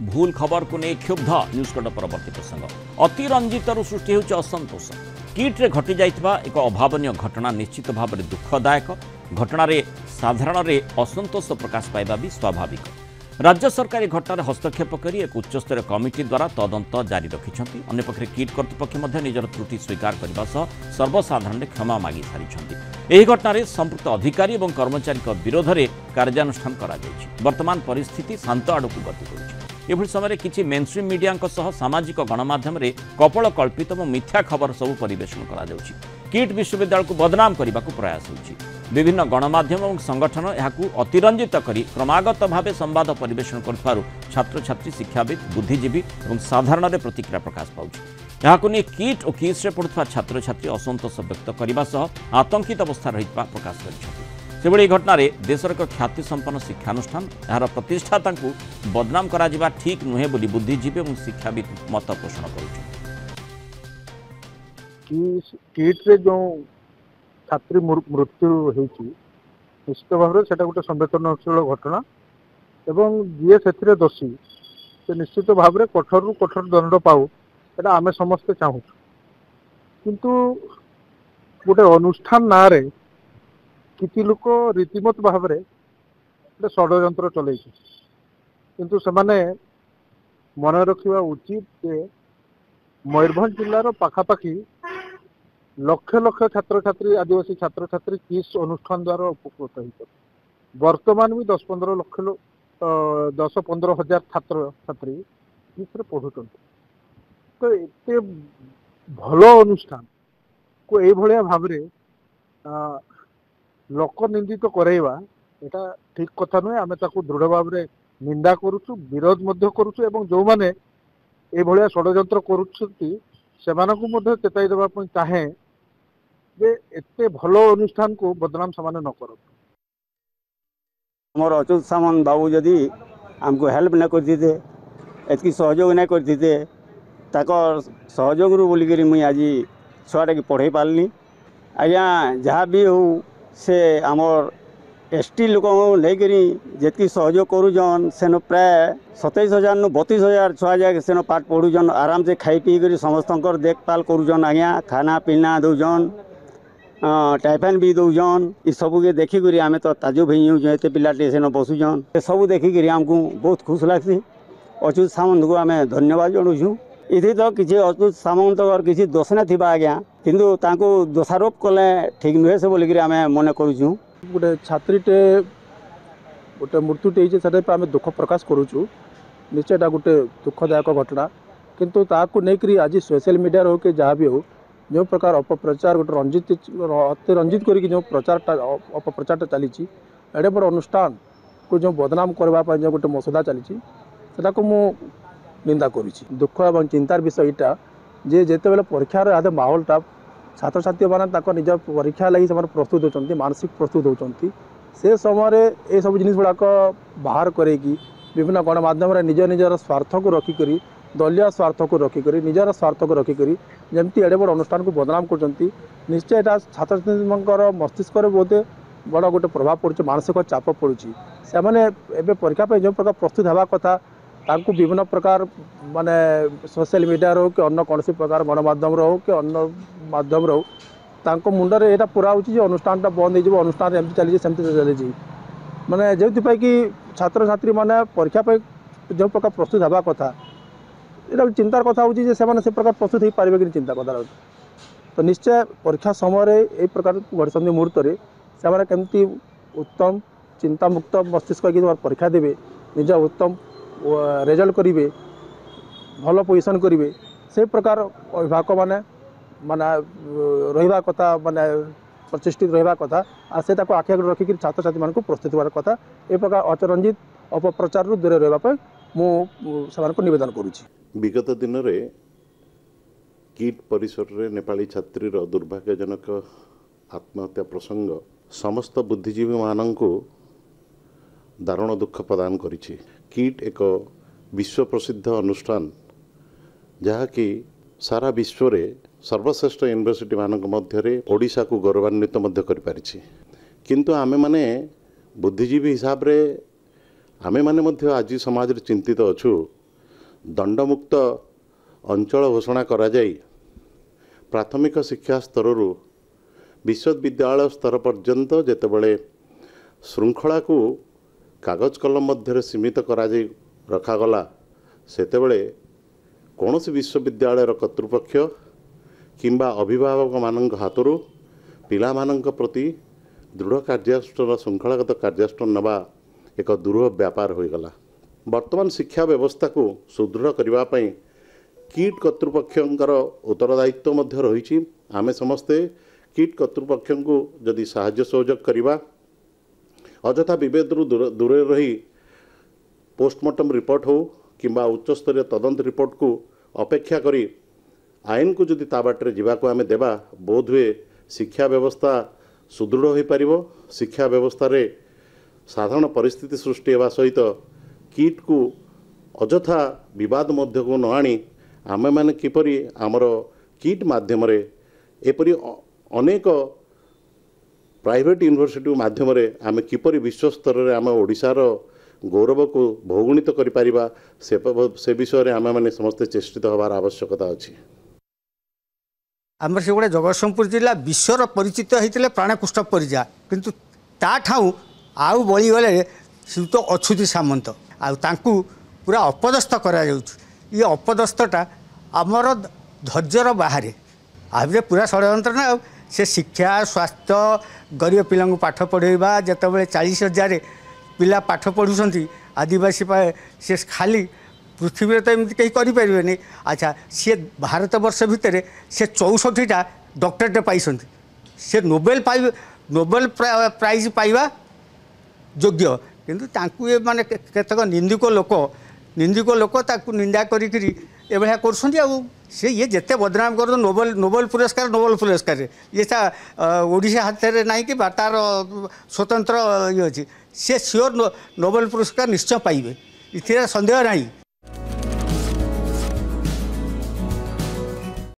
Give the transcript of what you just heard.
भूल खबर को नहीं क्षुब्ध न्यूज कट परवर्ती प्रसंग अतिरंजित सृष्टि होउछि असंतोष किट्रे घटी जाइतबा एक अभावनीय घटना निश्चित भाव में दुखदायक घटन साधारण असंतोष प्रकाश पाइबा भी स्वाभाविक। राज्य सरकार घटनार हस्तक्षेप कर एक उच्चस्तरीय कमिटी द्वारा तदंत जारी रखिंट। अन्यपक्षे किट कर्तृपक्ष निजर त्रुटि स्वीकार करने सर्वसाधारण क्षमा मागी सारी। यह घटन संपृक्त अधिकारी और कर्मचारी विरोध में कार्यानुष्ठान करा जायछि। वर्तमान परिस्थिति शांत आड़क गति करुछि। एभली समय किसी मेनस्ट्रीम मीडिया सामाजिक गणमाध्यम कपल कल्पित और मिथ्या खबर सबू परिवेषण करा जाउछि। किट विश्वविद्यालय को बदनाम करने को प्रयास होछि। विभिन्न गणमाध्यम और संगठन यहाकू अतिरंजित करी क्रमागत भाव संवाद परिवेषण कर छात्र छात्री शिक्षाविद बुद्धिजीवी और साधारण प्रतिक्रिया प्रकाश पाउछि। यहाकू नहीं किट और किस्रे पढ़ुवा छात्र छात्री असंतोष व्यक्त करने सह आतंकित अवस्था रहितबा प्रकाश करिसेंति। सेभଳି घटना देशर एक ख्याति संपन्न शिक्षानुष्ठान यार प्रतिष्ठाता बदनाम करा ठीक नुहे बोली बुद्धिजीवी और शिक्षाविद मत पोषण करुछन। किट्रे जो छात्री मृत्यु होती निश्चित भाव में सेटा गोटे संवेदनशील घटना एवं जी से दोषी से निश्चित भाव में कठोर रु कठोर दंड पाऊ एटा आमे समस्ते चाहूँ। किंतु गोटे अनुष्ठान ना रे किसी लोक रीतिमत भाव में गोटे षड्यंत्र चल किंतु से मन रखा उचित जे मयूरभंज जिलार पाखापाखि लक्ष लक्ष छात्र छात्री आदिवासी छात्र छात्री किस अनुष्ठान द्वारा उपकृत होते वर्तमान भी 10-15 हजार छात्र छात्री किस पढ़ुं। तो एते भल अनुष्ठान को ये भाव लोक निंदित करवा एटा ठीक कथा नुहे। आम दृढ़ भाव में निंदा करुचु विरोध करुचु एवं जो मैंने ये षड्यंत्र करुछंती सेमानकु चेताई देवाई चाहे जे एते भल अनुष्ठान को बदनाम सामान्य न कर। मोर अच्युत सामंत बाबू जदि आमको हेल्प न करते एतकी सहयोग नहीं करते सहयोग बोलिक मुई आज छुआटा की पढ़े पारनी। आज्ञा जहाँ भी हो से आमर एसटी लोक लेकर जी सहयोग करुन सेन प्राय 27,000 नु 32,000 छुआ जाए सेन पाठ पढ़ुन आराम से खाई पी कर समस्त देखभाल करुन। आज्ञा खाना पीना दौन टाइफाइन भी दौन ये सब के देखिक आम तो ताजुब हो पिलाटे सेन बसुन सब देखिक आमको बहुत खुश लग्सी। अच्युत सामंत को आम धन्यवाद जनाऊँ। इधे तो किसी अच्युत सामंत किसी दोष ना थिबा आज्ञा किंतु तांको दोषारोप कले ठीक नुहे से बोलिक आम मन करूँ। गोटे छात्रीटे गोटे मृत्युटे से आम दुख प्रकाश करुचु निश्चय गोटे दुखदायक घटना किंतु ताकू नहीं आज सोशल मीडिया हो कि जहाँ भी हो जो प्रकार अपप्रचार गोटे अतिरंजित करके जो प्रचारटा अपप्रचारटा चली एडे बड़ अनुष्ठान को जो बदनाम करने जो गोटे मसुदा चली को मु निंदा करुँच। दुख और चिंतार विषय यहाँ जे जिते बेले परीक्षार आधे माहौलटा छात्र छात्री मैंने निज परीक्षा लगी से प्रस्तुत होती मानसिक प्रस्तुत होती से समय ये सब जिन गुड़ाक बाहर करें विभिन्न गणमाध्यम निज निजर स्वार्थ को रखिक दलीय स्वार्थ को रखिक निजर स्वार्थ को रखिक जमती एडे बड़ अनुष्ठान को बदनाम कर निश्चय यहाँ छात्र छात्री मस्तिष्क बहुत बड़ गोटे प्रभाव पड़े मानसिक चाप पड़ू से मैंने परीक्षा जो प्रकार प्रस्तुत होगा कथा तांको विभिन्न प्रकार माने सोशल मीडिया रो कि अन्य कौन प्रकार गणमाध्यम हो कि अन्य माध्यम हो तांको मुंडर यहाँ पूरा हो अनुष्ठानटा बंद हो अनुष्ठान एमती चली सेमती चली माने जो कि छात्र छात्री माने परीक्षा पर जो प्रकार प्रस्तुत होगा कथा यहाँ चिंतार कथा हो से प्रकार प्रस्तुत हो पारे कि चिंता कथा। तो निश्चय परीक्षा समय ये प्रकार घड़ी मुहूर्त से केमती उत्तम चिंतामुक्त मस्तिष्क परीक्षा देवे निज उत्तम रेजल्ट करेंगे भल पोजिशन करेंगे से प्रकार अभिभावक माने माने रहा कथा माने प्रतिष्ठित रहा कथा आ से आखि आगे रखिक छात्र छात्री मान प्रस्तुत होवार कथा ए प्रकार अतिरंजित अपप्रचार दूर रहा मुझे निवेदन करुँच। विगत दिन में किट परिसर रे नेपाली छात्रीर दुर्भाग्यजनक आत्महत्या प्रसंग समस्त बुद्धिजीवी मानक दारुण दुख प्रदान करिछि। किट एक विश्व प्रसिद्ध अनुष्ठान जहाँकि सारा विश्व रे सर्वश्रेष्ठ यूनिवर्सिटी मानक मध्यरे ओडिशा को गौरवान्वित मध्य कर पारिछि। किंतु आमे माने बुद्धिजीवी हिसाब रे आमे माने मध्य आज समाज रे चिंतित अछु दंडमुक्त अंचल घोषणा कराଯାई प्राथमिक शिक्षा स्तर विश्वविद्यालय स्तर पर्यंत जेतेबेले श्रृंखला को कागज कलम मध्य सीमित करा रखागला सेतेबेले कौन विश्वविद्यालय कर्तृपक्ष किंबा अभिभावक मानक हाथरू पिला मानक प्रति दृढ़ कार्यानुष्ठान श्रृंखलागत कार्यानुष्ठान नवा एक दुरूह व्यापार होईगला। वर्तमान शिक्षा व्यवस्था को सुदृढ़ करने किट कर्तृपक्षर उत्तरदायित्व मध्य रही। आमे समस्ते किट कर्तृपक्ष को जदि साहाय्य सहयोग करवा अଯଥା विभेदरू दूर रही पोस्टमार्टम रिपोर्ट हो किंबा उच्चस्तरीय तदंत रिपोर्ट को अपेक्षा करी आईन को जदि ता बाटर जावाक आम देवा बोध हुए शिक्षा व्यवस्था सुदृढ़ हो पार। शिक्षा व्यवस्था रे साधारण परिस्थिति सृष्टि होगा सहित किट को अଯଥା विवाद मध्य को न आनी आमे माने किपरि आमर किट माध्यम एपरी अनेक प्राइवेट यूनिवर्सिटी माध्यम आम किपरि विश्व स्तर में आम ओडिशार गौरव को बहुगुणित करिपारिबा से विषय में आम मैंने समस्ते चेष्टित होबार आवश्यकता अच्छी। आमर से गोटे जगतसिंहपुर जिला विश्वर परिचित होते प्राणकुष्ठ परिजा किंतु ता ठाऊ आउ बळीगले श्रीयुत अच्युत सामंत आउ पूरा अपदस्थ करा ये अपदस्थटा आमर धैर्यर बाहर आगे पूरा षड्यंत्र ना से शिक्षा स्वास्थ्य गरीब पिला पाठ पढ़ेवा जितेबाला 40,000 पिला पाठ पढ़ुंट आदिवासी से खाली पृथ्वी तो एमती कहीं करें। अच्छा सी भारत वर्ष भितर से 64टा डॉक्टरेट पाई से नोबेल प्राइज पाइबा योग्य किंतु तांकु ये माने केतक निंदिक लोक ताकु निंदा करी एभलिया कर से ये जिते बदनाम कर नोबेल पुरस्कार ये ओडिशा हाथ में ना कि तार स्वतंत्र ये अच्छी सी सियोर नोबेल पुरस्कार निश्चय पाइबे इथे संदेह नहीं।